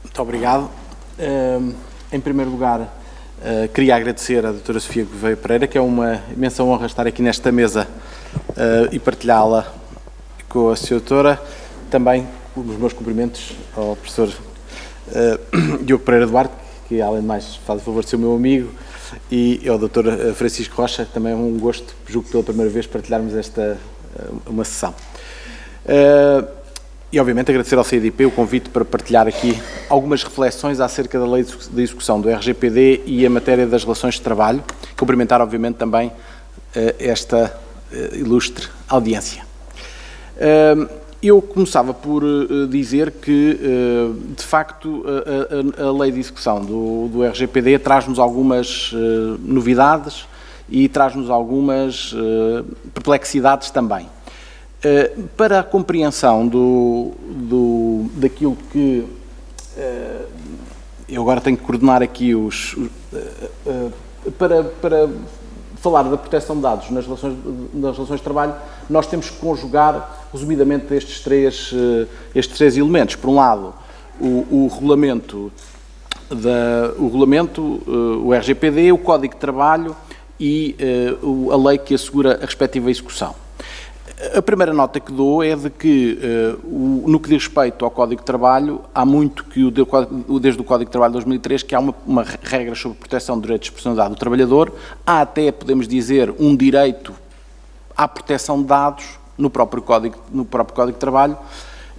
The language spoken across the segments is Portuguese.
Muito obrigado. Em primeiro lugar, queria agradecer à doutora Sofia Gouveia Pereira, que é uma imensa honra estar aqui nesta mesa e partilhá-la com a senhora doutora. Também os meus cumprimentos ao professor Diogo Pereira Duarte, que além de mais faz o favor de ser o meu amigo, e ao doutor Francisco Rocha, também é um gosto, julgo pela primeira vez, partilharmos uma sessão. E, obviamente, agradecer ao CIDP o convite para partilhar aqui algumas reflexões acerca da lei de execução do RGPD e a matéria das relações de trabalho. Cumprimentar, obviamente, também esta ilustre audiência. Eu começava por dizer que, de facto, a lei de execução do RGPD traz-nos algumas novidades e traz-nos algumas perplexidades também. Para a compreensão daquilo que... eu agora tenho que coordenar aqui para falar da proteção de dados nas relações de trabalho, nós temos que conjugar, resumidamente, estes três elementos. Por um lado, o regulamento, o RGPD, o Código de Trabalho e a lei que assegura a respectiva execução. A primeira nota que dou é de que, no que diz respeito ao Código de Trabalho, há muito que, desde o Código de Trabalho de 2003, que há uma regra sobre proteção de direitos de personalidade do trabalhador, há até, podemos dizer, um direito à proteção de dados no próprio Código de Trabalho,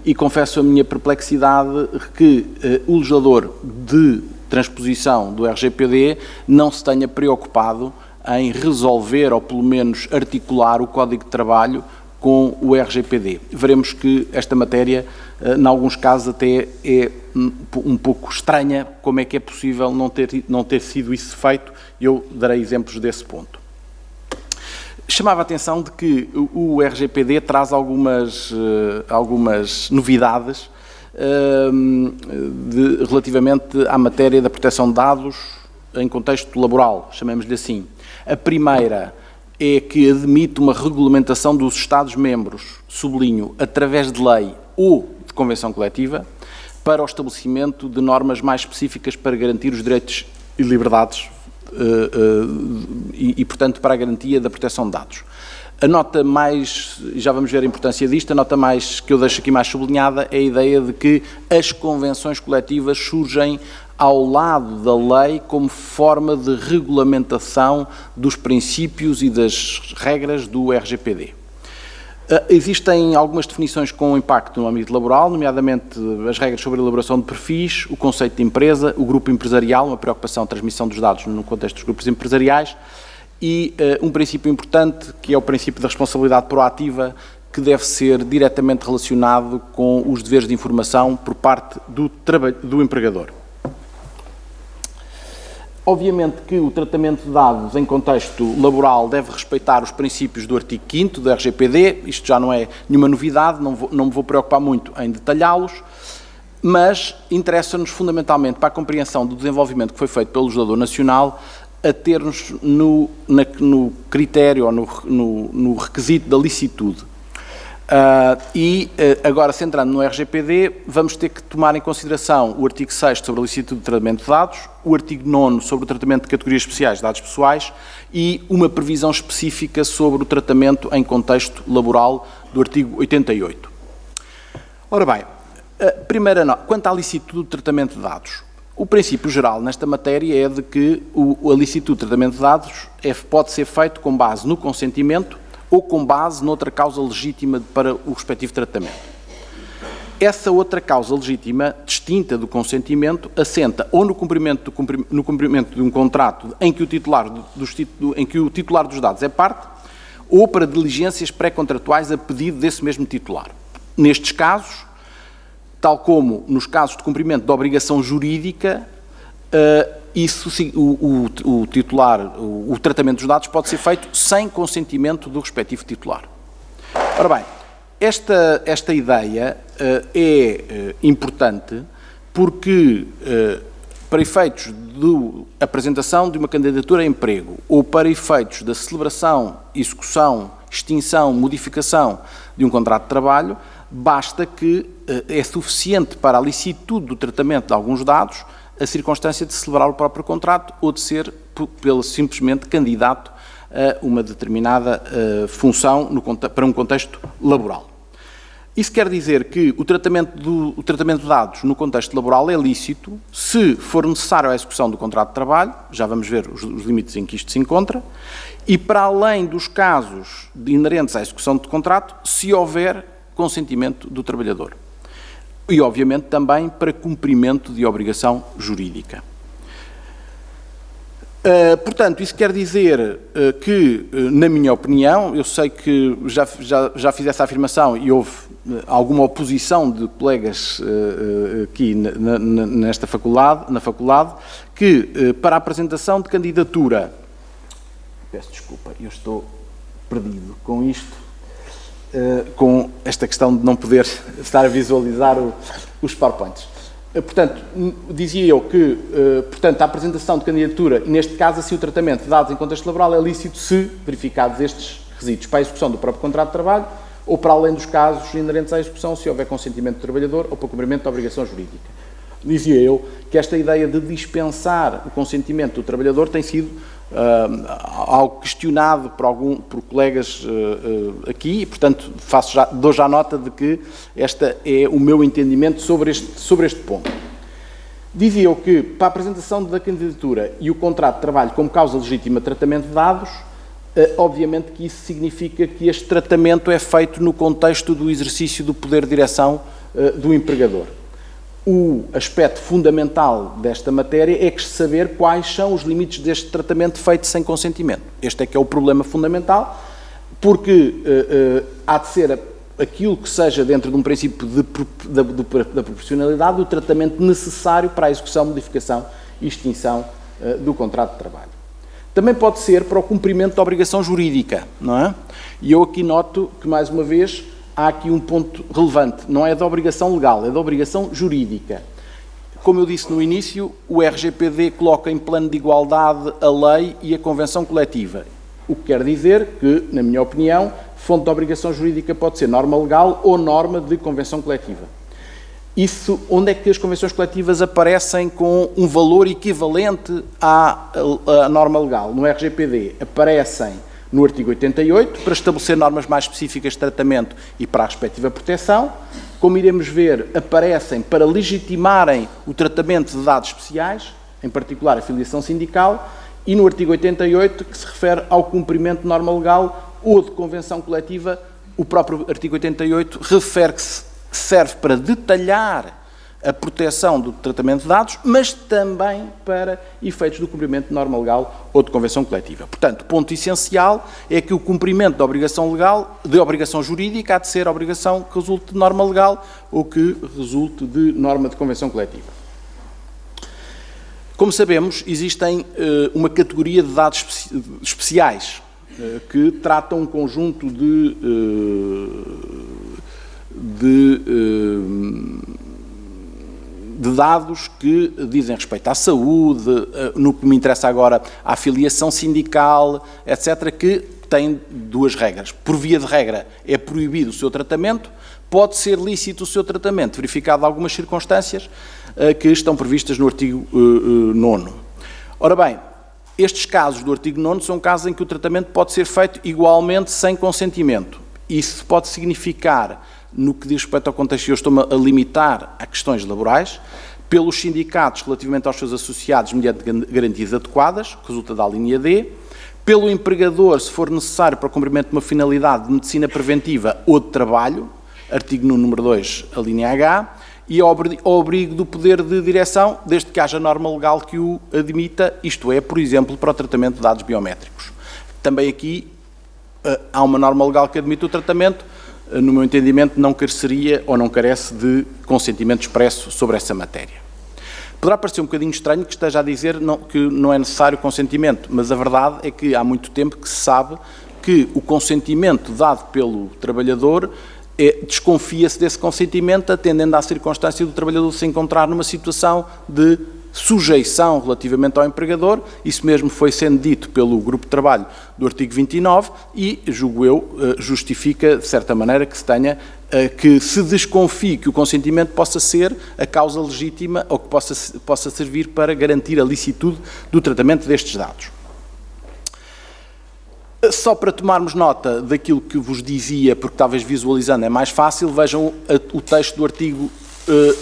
e confesso a minha perplexidade que o legislador de transposição do RGPD não se tenha preocupado em resolver, ou pelo menos articular, o Código de Trabalho com o RGPD. Veremos que esta matéria, em alguns casos, até é um pouco estranha, como é que é possível não ter sido isso feito, e eu darei exemplos desse ponto. Chamava a atenção de que o RGPD traz algumas novidades relativamente à matéria da proteção de dados em contexto laboral, chamemos-lhe assim. A primeira é que admite uma regulamentação dos Estados-membros, sublinho, através de lei ou de convenção coletiva, para o estabelecimento de normas mais específicas para garantir os direitos e liberdades e, portanto, para a garantia da proteção de dados. A nota mais, já vamos ver a importância disto, a nota mais que eu deixo aqui mais sublinhada é a ideia de que as convenções coletivas surgem ao lado da lei como forma de regulamentação dos princípios e das regras do RGPD. Existem algumas definições com impacto no âmbito laboral, nomeadamente as regras sobre a elaboração de perfis, o conceito de empresa, o grupo empresarial, uma preocupação de transmissão dos dados no contexto dos grupos empresariais, e um princípio importante, que é o princípio da responsabilidade proativa, que deve ser diretamente relacionado com os deveres de informação por parte do empregador. Obviamente que o tratamento de dados em contexto laboral deve respeitar os princípios do artigo 5º do RGPD, isto já não é nenhuma novidade, não me vou preocupar muito em detalhá-los, mas interessa-nos fundamentalmente para a compreensão do desenvolvimento que foi feito pelo legislador nacional a ter-nos no critério ou no requisito da licitude. Agora, centrando no RGPD, vamos ter que tomar em consideração o artigo 6º sobre a licitude de tratamento de dados, o artigo 9º sobre o tratamento de categorias especiais de dados pessoais e uma previsão específica sobre o tratamento em contexto laboral do artigo 88. Ora bem, quanto à licitude de tratamento de dados, o princípio geral nesta matéria é de que a licitude de tratamento de dados pode ser feito com base no consentimento ou com base noutra causa legítima para o respectivo tratamento. Essa outra causa legítima, distinta do consentimento, assenta ou no cumprimento de um contrato em que o titular dos dados é parte, ou para diligências pré-contratuais a pedido desse mesmo titular. Nestes casos, tal como nos casos de cumprimento de obrigação jurídica, o tratamento dos dados pode ser feito sem consentimento do respectivo titular. Ora bem, esta ideia é importante porque, para efeitos da apresentação de uma candidatura a emprego ou para efeitos da celebração, execução, extinção, modificação de um contrato de trabalho, basta que é suficiente para a licitude do tratamento de alguns dados a circunstância de celebrar o próprio contrato ou de ser simplesmente candidato a uma determinada função para um contexto laboral. Isso quer dizer que o tratamento de dados no contexto laboral é lícito se for necessário a execução do contrato de trabalho, já vamos ver os limites em que isto se encontra, e para além dos casos inerentes à execução de contrato, se houver consentimento do trabalhador. E, obviamente, também para cumprimento de obrigação jurídica. Portanto, isso quer dizer que, na minha opinião, eu sei que já fiz essa afirmação e houve alguma oposição de colegas aqui na faculdade, que para a apresentação de candidatura, peço desculpa, eu estou perdido com isto, com esta questão de não poder estar a visualizar os PowerPoints. Portanto, dizia eu que, portanto, a apresentação de candidatura, e neste caso, assim, o tratamento de dados em contexto laboral é lícito se verificados estes requisitos para a execução do próprio contrato de trabalho ou para além dos casos inerentes à execução, se houver consentimento do trabalhador ou para o cumprimento da obrigação jurídica. Dizia eu que esta ideia de dispensar o consentimento do trabalhador tem sido algo questionado por colegas aqui e, portanto, dou já nota de que este é o meu entendimento sobre este ponto. Dizia eu que, para a apresentação da candidatura e o contrato de trabalho como causa legítima de tratamento de dados, obviamente que isso significa que este tratamento é feito no contexto do exercício do poder de direção do empregador. O aspecto fundamental desta matéria é que saber quais são os limites deste tratamento feito sem consentimento. Este é que é o problema fundamental, porque há de ser aquilo que seja dentro de um princípio da proporcionalidade o tratamento necessário para a execução, modificação e extinção do contrato de trabalho. Também pode ser para o cumprimento da obrigação jurídica, não é? E eu aqui noto que, mais uma vez, há aqui um ponto relevante, não é da obrigação legal, é da obrigação jurídica. Como eu disse no início, o RGPD coloca em plano de igualdade a lei e a convenção coletiva, o que quer dizer que, na minha opinião, fonte de obrigação jurídica pode ser norma legal ou norma de convenção coletiva. Isso, onde é que as convenções coletivas aparecem com um valor equivalente à norma legal? No RGPD aparecem no artigo 88, para estabelecer normas mais específicas de tratamento e para a respectiva proteção. Como iremos ver, aparecem para legitimarem o tratamento de dados especiais, em particular a filiação sindical, e no artigo 88, que se refere ao cumprimento de norma legal ou de convenção coletiva, o próprio artigo 88 refere que serve para detalhar a proteção do tratamento de dados, mas também para efeitos do cumprimento de norma legal ou de convenção coletiva. Portanto, o ponto essencial é que o cumprimento da obrigação legal, de obrigação jurídica, há de ser a obrigação que resulte de norma legal ou que resulte de norma de convenção coletiva. Como sabemos, existem uma categoria de dados especiais que tratam um conjunto de dados que dizem respeito à saúde, no que me interessa agora, à filiação sindical, etc., que têm duas regras. Por via de regra, é proibido o seu tratamento, pode ser lícito o seu tratamento, verificado algumas circunstâncias que estão previstas no artigo 9º. Ora bem, estes casos do artigo 9º são casos em que o tratamento pode ser feito igualmente sem consentimento. Isso pode significar, no que diz respeito ao contexto, eu estou-me a limitar a questões laborais, pelos sindicatos relativamente aos seus associados mediante garantias adequadas, que resulta da linha D, pelo empregador, se for necessário para o cumprimento de uma finalidade de medicina preventiva ou de trabalho, artigo número 2, a linha H, e ao abrigo do poder de direção, desde que haja norma legal que o admita, isto é, por exemplo, para o tratamento de dados biométricos. Também aqui há uma norma legal que admite o tratamento, no meu entendimento, não careceria ou não carece de consentimento expresso sobre essa matéria. Poderá parecer um bocadinho estranho que esteja a dizer que não é necessário consentimento, mas a verdade é que há muito tempo que se sabe que o consentimento dado pelo trabalhador desconfia-se desse consentimento, atendendo à circunstância do trabalhador se encontrar numa situação de sujeição relativamente ao empregador. Isso mesmo foi sendo dito pelo grupo de trabalho do artigo 29 e, julgo eu, justifica, de certa maneira, que se desconfie que o consentimento possa ser a causa legítima ou que possa servir para garantir a licitude do tratamento destes dados. Só para tomarmos nota daquilo que vos dizia, porque talvez visualizando é mais fácil, vejam o texto do artigo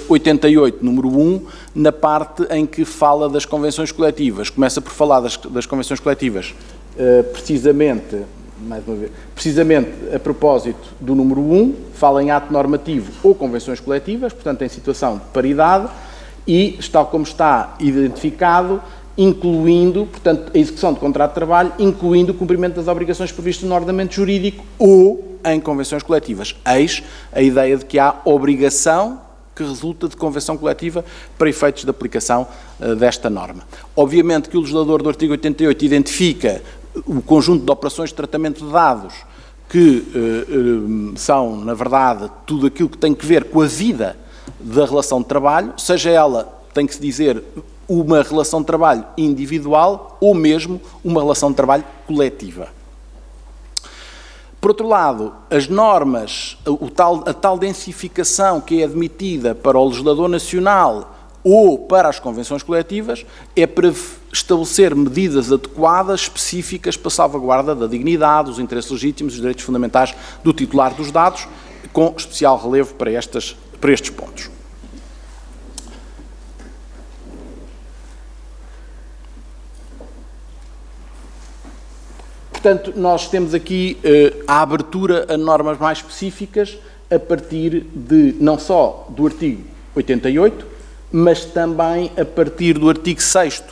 88, número 1, na parte em que fala das convenções coletivas. Começa por falar das convenções coletivas, precisamente a propósito do número 1, fala em ato normativo ou convenções coletivas, portanto em situação de paridade, e, tal como está identificado, incluindo, portanto, a execução de contrato de trabalho, incluindo o cumprimento das obrigações previstas no ordenamento jurídico ou em convenções coletivas. Eis a ideia de que há obrigação que resulta de convenção coletiva para efeitos de aplicação desta norma. Obviamente que o legislador do artigo 88 identifica o conjunto de operações de tratamento de dados que são, na verdade, tudo aquilo que tem que ver com a vida da relação de trabalho, seja ela, tem que se dizer, uma relação de trabalho individual ou mesmo uma relação de trabalho coletiva. Por outro lado, as normas, a tal densificação que é admitida para o legislador nacional ou para as convenções coletivas é para estabelecer medidas adequadas, específicas para a salvaguarda da dignidade, dos interesses legítimos e dos direitos fundamentais do titular dos dados, com especial relevo para estes pontos. Portanto, nós temos aqui a abertura a normas mais específicas a partir de, não só do artigo 88, mas também a partir do artigo 6º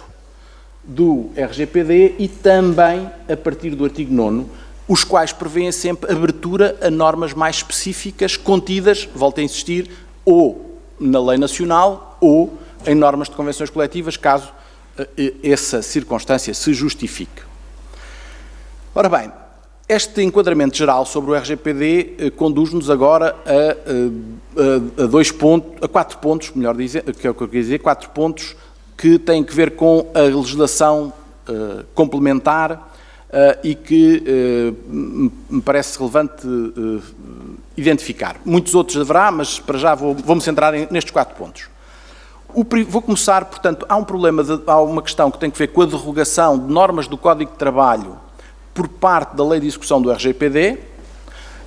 do RGPD e também a partir do artigo 9º, os quais prevêem sempre abertura a normas mais específicas contidas, volto a insistir, ou na lei nacional ou em normas de convenções coletivas, caso essa circunstância se justifique. Ora bem, este enquadramento geral sobre o RGPD conduz-nos agora a 4 pontos, melhor dizer, que é o que eu queria dizer, 4 pontos que têm que ver com a legislação complementar e que me parece relevante identificar. Muitos outros haverá, mas para já vou-me centrar nestes 4 pontos. Vou começar, portanto, há uma questão que tem que ver com a derrogação de normas do Código de Trabalho por parte da Lei de Execução do RGPD.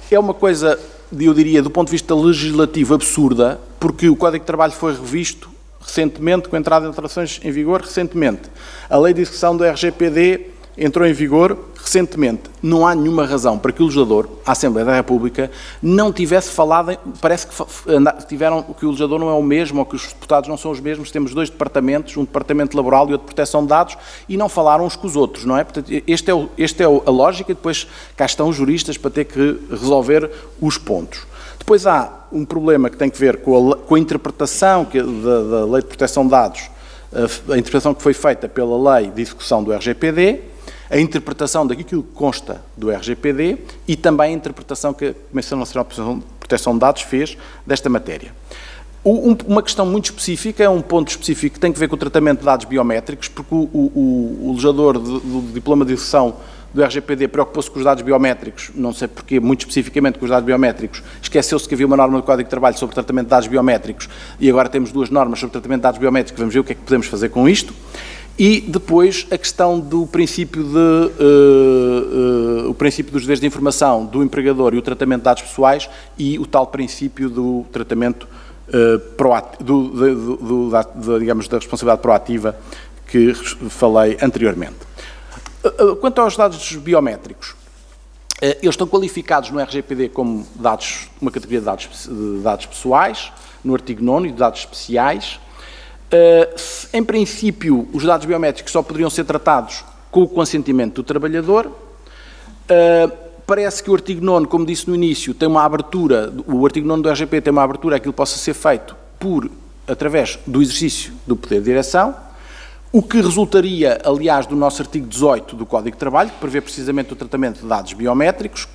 É uma coisa, eu diria, do ponto de vista legislativo, absurda, porque o Código de Trabalho foi revisto recentemente, com a entrada de alterações em vigor recentemente. A Lei de Execução do RGPD entrou em vigor recentemente. Não há nenhuma razão para que o legislador, a Assembleia da República, não tivesse falado, parece que o legislador não é o mesmo, ou que os deputados não são os mesmos, temos 2 departamentos, um departamento laboral e outro de proteção de dados, e não falaram uns com os outros, não é? Portanto, esta é a lógica, e depois cá estão os juristas para ter que resolver os pontos. Depois há um problema que tem que ver com a interpretação da Lei de Proteção de Dados, a interpretação que foi feita pela Lei de Execução do RGPD, a interpretação daquilo que consta do RGPD e também a interpretação que a Comissão Nacional de Proteção de Dados fez desta matéria. Uma questão muito específica, um ponto específico que tem que ver com o tratamento de dados biométricos, porque o legislador do diploma de execução do RGPD preocupou-se com os dados biométricos, não sei porquê, muito especificamente com os dados biométricos, esqueceu-se que havia uma norma do Código de Trabalho sobre tratamento de dados biométricos e agora temos 2 normas sobre tratamento de dados biométricos, vamos ver o que é que podemos fazer com isto. E depois a questão do princípio o princípio dos deveres de informação do empregador e o tratamento de dados pessoais e o tal princípio do tratamento digamos, da responsabilidade proativa que falei anteriormente. Quanto aos dados biométricos, eles estão qualificados no RGPD como dados, uma categoria de dados pessoais, no artigo 9º, e de dados especiais. Em princípio, os dados biométricos só poderiam ser tratados com o consentimento do trabalhador. Parece que o artigo 9º, como disse no início, tem uma abertura, o artigo 9º do RGPD tem uma abertura a aquilo que possa ser feito através do exercício do poder de direção, o que resultaria, aliás, do nosso artigo 18 do Código de Trabalho, que prevê precisamente o tratamento de dados biométricos,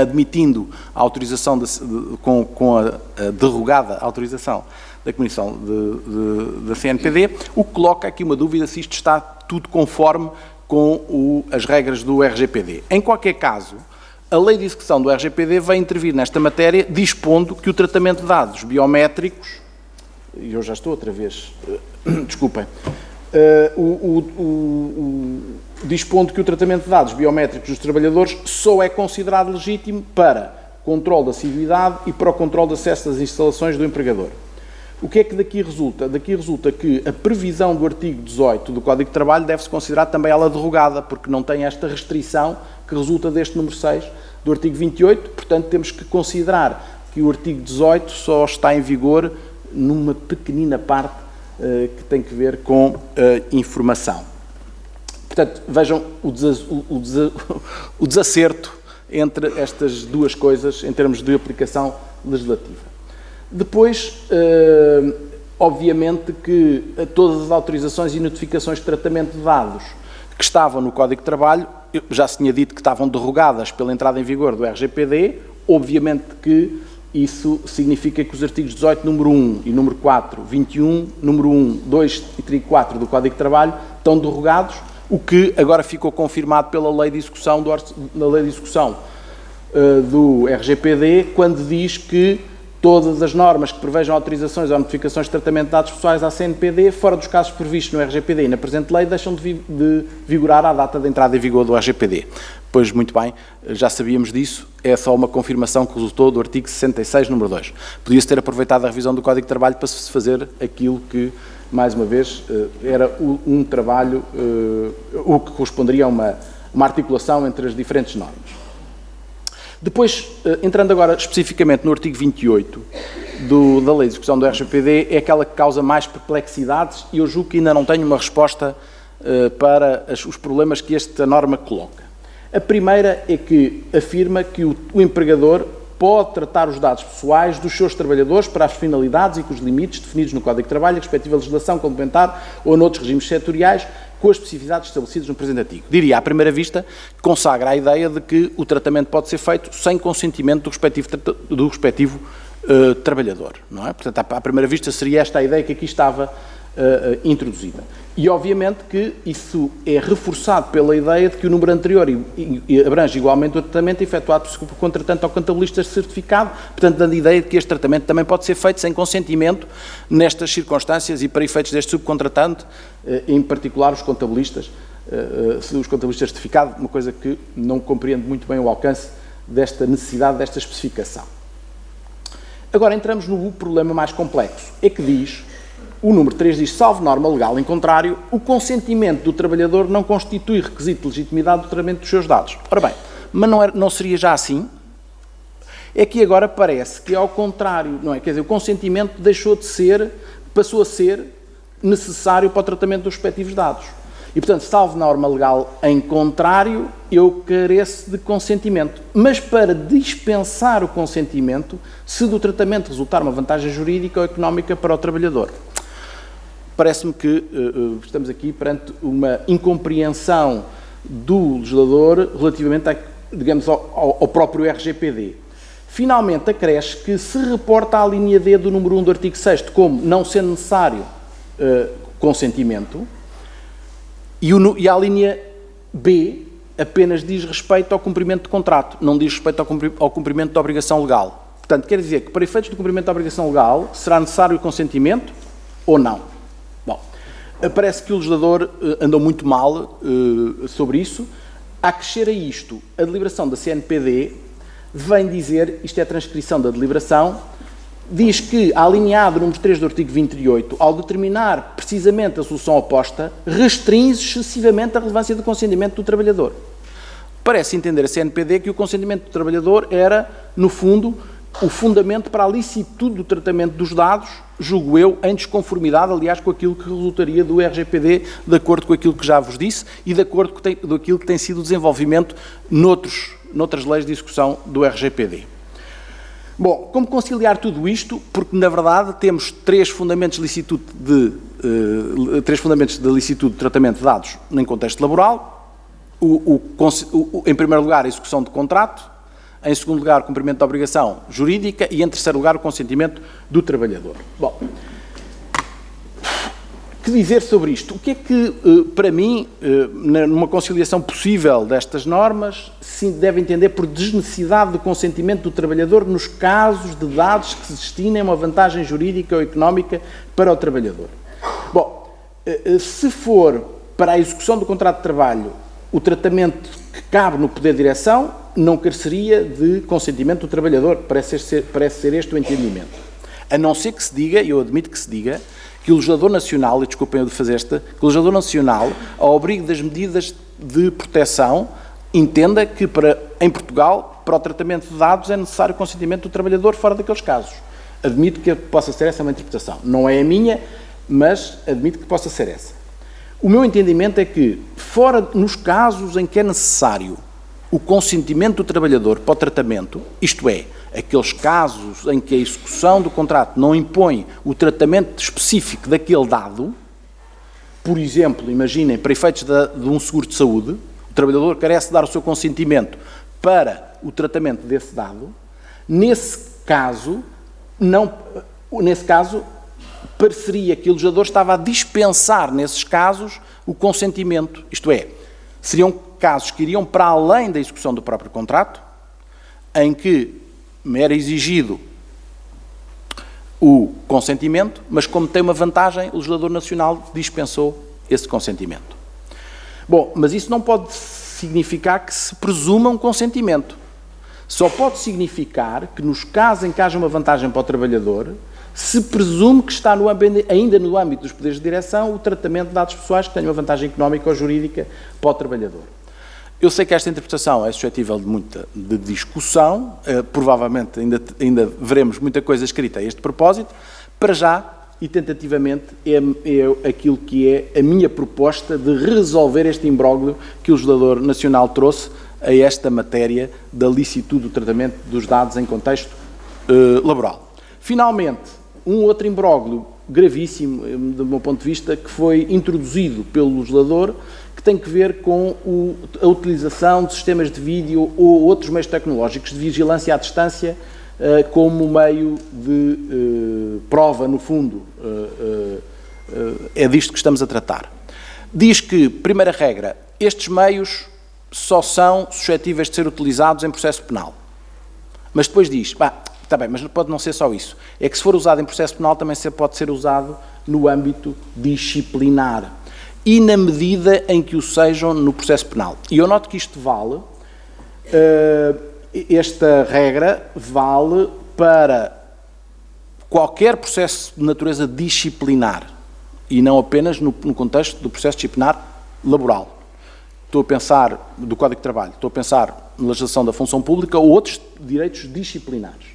admitindo a autorização com a derrogada autorização da Comissão da CNPD, o que coloca aqui uma dúvida se isto está tudo conforme com as regras do RGPD. Em qualquer caso, a lei de execução do RGPD vai intervir nesta matéria, dispondo que o tratamento de dados biométricos, e eu já estou outra vez, desculpem, dispondo que o tratamento de dados biométricos dos trabalhadores só é considerado legítimo para controle da assiduidade e para o controle de acesso às instalações do empregador. O que é que daqui resulta? Daqui resulta que a previsão do artigo 18 do Código de Trabalho deve-se considerar também ela derrogada, porque não tem esta restrição que resulta deste número 6 do artigo 28, portanto temos que considerar que o artigo 18 só está em vigor numa pequenina parte que tem que ver com informação. Portanto, vejam o desacerto entre estas duas coisas em termos de aplicação legislativa. Depois, obviamente que todas as autorizações e notificações de tratamento de dados que estavam no Código de Trabalho, já se tinha dito que estavam derrogadas pela entrada em vigor do RGPD, obviamente que isso significa que os artigos 18, número 1 e número 4, 21, número 1, 2 e 3 e 4 do Código de Trabalho estão derrogados, o que agora ficou confirmado pela lei de execução do RGPD, quando diz que todas as normas que prevejam autorizações ou notificações de tratamento de dados pessoais à CNPD, fora dos casos previstos no RGPD e na presente lei, deixam de vigorar à data de entrada em vigor do RGPD. Pois, muito bem, já sabíamos disso, é só uma confirmação que resultou do artigo 66, número 2. Podia-se ter aproveitado a revisão do Código de Trabalho para se fazer aquilo que, mais uma vez, era um trabalho, o que corresponderia a uma articulação entre as diferentes normas. Depois, entrando agora especificamente no artigo 28 da Lei de Execução do RGPD, é aquela que causa mais perplexidades e eu julgo que ainda não tenho uma resposta para os problemas que esta norma coloca. A primeira é que afirma que o empregador pode tratar os dados pessoais dos seus trabalhadores para as finalidades e com os limites definidos no Código de Trabalho, a respectiva legislação complementar ou noutros regimes setoriais, com as especificidades estabelecidas no presente artigo. Diria, à primeira vista, que consagra a ideia de que o tratamento pode ser feito sem consentimento do respectivo trabalhador, não é? Portanto, à primeira vista seria esta a ideia que aqui estava introduzida. E, obviamente, que isso é reforçado pela ideia de que o número anterior abrange igualmente o tratamento efetuado por contratante ou contabilista certificado, portanto, dando a ideia de que este tratamento também pode ser feito sem consentimento nestas circunstâncias e para efeitos deste subcontratante, em particular os contabilistas certificados, uma coisa que não compreendo muito bem o alcance desta necessidade, desta especificação. Agora entramos no problema mais complexo, é que diz... O número 3 diz, salvo norma legal em contrário, o consentimento do trabalhador não constitui requisito de legitimidade do tratamento dos seus dados. Ora bem, mas não seria já assim? É que agora parece que, ao contrário, não é? Quer dizer, o consentimento passou a ser necessário para o tratamento dos respectivos dados. E, portanto, salvo norma legal em contrário, eu careço de consentimento. Mas para dispensar o consentimento, se do tratamento resultar uma vantagem jurídica ou económica para o trabalhador. Parece-me que estamos aqui perante uma incompreensão do legislador relativamente, digamos, ao próprio RGPD. Finalmente, acresce que se reporta à linha D do número 1 do artigo 6º como não sendo necessário consentimento, e à linha B apenas diz respeito ao cumprimento de contrato, não diz respeito ao cumprimento da obrigação legal. Portanto, quer dizer que para efeitos do cumprimento da obrigação legal será necessário o consentimento ou não? Bom, parece que o legislador andou muito mal sobre isso. A acrescer a isto, a deliberação da CNPD vem dizer, isto é a transcrição da deliberação, diz que a linha A do número 3 do artigo 28, ao determinar precisamente a solução oposta, restringe excessivamente a relevância do consentimento do trabalhador. Parece entender a CNPD que o consentimento do trabalhador era, no fundo, o fundamento para a licitude do tratamento dos dados, julgo eu, em desconformidade, aliás, com aquilo que resultaria do RGPD, de acordo com aquilo que já vos disse e de acordo com aquilo que tem sido o desenvolvimento noutras leis de execução do RGPD. Bom, como conciliar tudo isto? Porque, na verdade, temos três fundamentos de licitude de tratamento de dados em contexto laboral. Em primeiro lugar, a execução de contrato. Em segundo lugar, o cumprimento da obrigação jurídica e, em terceiro lugar, o consentimento do trabalhador. Bom, Que dizer sobre isto? O que é que, para mim, numa conciliação possível destas normas, se deve entender por desnecessidade do consentimento do trabalhador nos casos de dados que se destinem a uma vantagem jurídica ou económica para o trabalhador? Bom, se for para a execução do contrato de trabalho o tratamento que cabe no poder de direção, não careceria de consentimento do trabalhador. Parece ser este o entendimento. A não ser que se diga, e eu admito que se diga, que o legislador nacional, e desculpem eu de fazer esta, que o legislador nacional, ao abrigo das medidas de proteção, entenda que em Portugal, para o tratamento de dados, é necessário o consentimento do trabalhador fora daqueles casos. Admito que possa ser essa uma interpretação. Não é a minha, mas admito que possa ser essa. O meu entendimento é que, nos casos em que é necessário o consentimento do trabalhador para o tratamento, isto é, aqueles casos em que a execução do contrato não impõe o tratamento específico daquele dado, por exemplo, imaginem, para efeitos de um seguro de saúde, o trabalhador carece de dar o seu consentimento para o tratamento desse dado, nesse caso, pareceria que o legislador estava a dispensar, nesses casos, o consentimento, isto é, seriam casos que iriam para além da execução do próprio contrato, em que me era exigido o consentimento, mas como tem uma vantagem, o legislador nacional dispensou esse consentimento. Bom, mas isso não pode significar que se presuma um consentimento. Só pode significar que nos casos em que haja uma vantagem para o trabalhador, se presume que está ainda no âmbito dos poderes de direção o tratamento de dados pessoais que tenham uma vantagem económica ou jurídica para o trabalhador. Eu sei que esta interpretação é suscetível de muita discussão, provavelmente ainda veremos muita coisa escrita a este propósito. Para já, e tentativamente, é aquilo que é a minha proposta de resolver este imbróglio que o legislador nacional trouxe a esta matéria da licitude do tratamento dos dados em contexto laboral. Finalmente, um outro imbróglio gravíssimo, do meu ponto de vista, que foi introduzido pelo legislador, que tem que ver com a utilização de sistemas de vídeo ou outros meios tecnológicos de vigilância à distância como meio de prova, no fundo. É disto que estamos a tratar. Diz que, primeira regra, estes meios só são suscetíveis de ser utilizados em processo penal. Mas depois diz, está bem, mas pode não ser só isso. É que se for usado em processo penal também pode ser usado no âmbito disciplinar. E na medida em que o sejam no processo penal. E eu noto que isto vale, esta regra vale para qualquer processo de natureza disciplinar e não apenas no contexto do processo disciplinar laboral. Estou a pensar do Código de Trabalho, estou a pensar na legislação da função pública ou outros direitos disciplinares.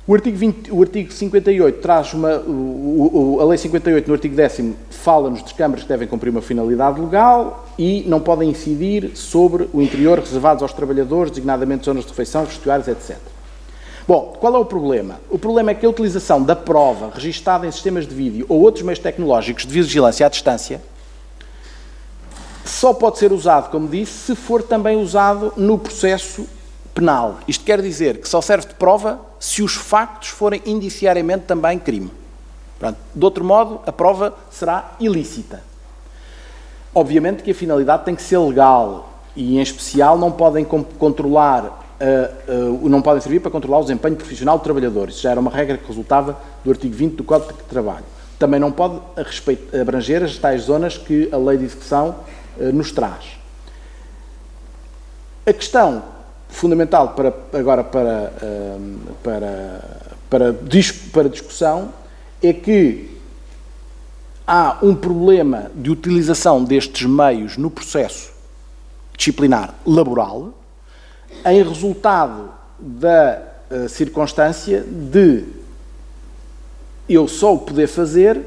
O artigo 58 traz a Lei 58, no artigo 10º, fala-nos de câmaras que devem cumprir uma finalidade legal e não podem incidir sobre o interior reservados aos trabalhadores, designadamente zonas de refeição, vestuários, etc. Bom, qual é o problema? O problema é que a utilização da prova registada em sistemas de vídeo ou outros meios tecnológicos de vigilância à distância só pode ser usado, como disse, se for também usado no processo penal. Isto quer dizer que só serve de prova se os factos forem indiciariamente também crime. Pronto. De outro modo, a prova será ilícita. Obviamente que a finalidade tem que ser legal e, em especial, não podem não podem servir para controlar o desempenho profissional do trabalhador. Isso já era uma regra que resultava do artigo 20 do Código de Trabalho. Também não pode abranger as tais zonas que a lei de execução nos traz. A questão fundamental para discussão é que há um problema de utilização destes meios no processo disciplinar laboral em resultado da circunstância de eu só o poder fazer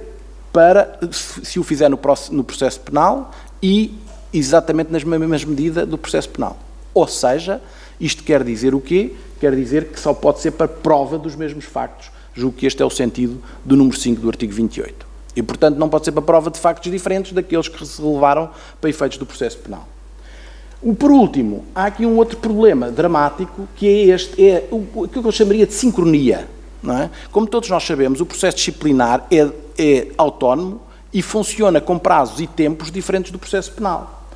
se o fizer no processo penal e exatamente nas mesmas medidas do processo penal. Ou seja, isto quer dizer o quê? Quer dizer que só pode ser para prova dos mesmos factos. Julgo que este é o sentido do número 5 do artigo 28. E, portanto, não pode ser para prova de factos diferentes daqueles que se relevaram para efeitos do processo penal. Por último, há aqui um outro problema dramático, que é o que eu chamaria de sincronia. Não é? Como todos nós sabemos, o processo disciplinar é autónomo e funciona com prazos e tempos diferentes do processo penal.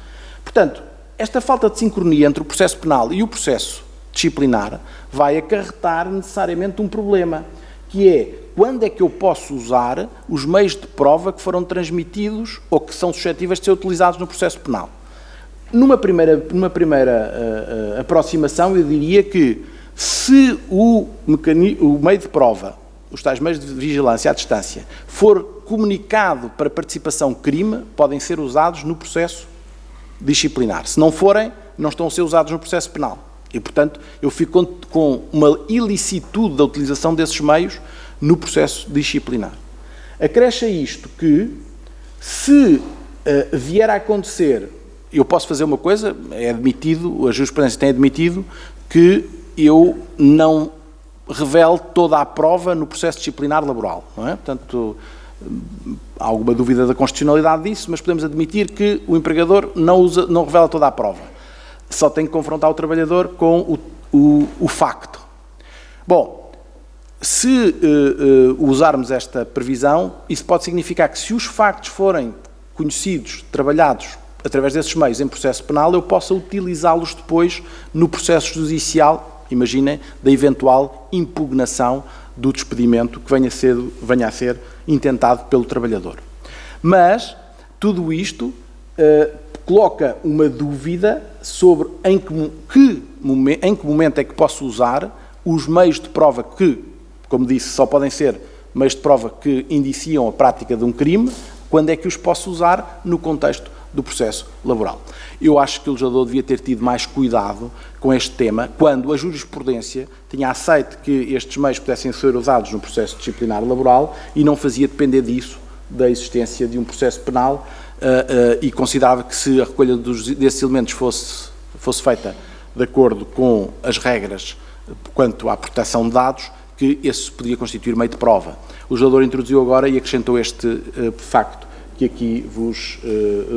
Portanto, esta falta de sincronia entre o processo penal e o processo disciplinar vai acarretar necessariamente um problema, que é quando é que eu posso usar os meios de prova que foram transmitidos ou que são suscetíveis de ser utilizados no processo penal. Numa primeira aproximação, eu diria que se o meio de prova, os tais meios de vigilância à distância, for comunicado para participação crime, podem ser usados no processo disciplinar. Se não forem, não estão a ser usados no processo penal. E, portanto, eu fico com uma ilicitude da utilização desses meios no processo disciplinar. Acresce a isto que, se vier a acontecer, eu posso fazer uma coisa, é admitido, a jurisprudência tem admitido, que eu não revele toda a prova no processo disciplinar laboral, não é? Portanto, há alguma dúvida da constitucionalidade disso, mas podemos admitir que o empregador não revela toda a prova. Só tem que confrontar o trabalhador com o facto. Bom, se usarmos esta previsão, isso pode significar que se os factos forem conhecidos, trabalhados através desses meios em processo penal, eu possa utilizá-los depois no processo judicial, imaginem, da eventual impugnação do despedimento que venha a ser intentado pelo trabalhador. Mas tudo isto coloca uma dúvida sobre em que momento é que posso usar os meios de prova que, como disse, só podem ser meios de prova que indiciam a prática de um crime, quando é que os posso usar no contexto do processo laboral. Eu acho que o legislador devia ter tido mais cuidado com este tema, quando a jurisprudência tinha aceito que estes meios pudessem ser usados no processo disciplinar laboral e não fazia depender disso, da existência de um processo penal, e considerava que se a recolha desses elementos fosse feita de acordo com as regras quanto à proteção de dados, que esse podia constituir meio de prova. O legislador introduziu agora e acrescentou este facto que aqui vos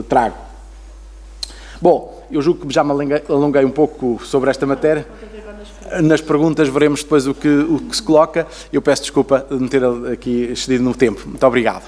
trago. Bom, eu julgo que já me alonguei um pouco sobre esta matéria. Nas perguntas veremos depois o que se coloca. Eu peço desculpa de me ter aqui excedido no tempo. Muito obrigado.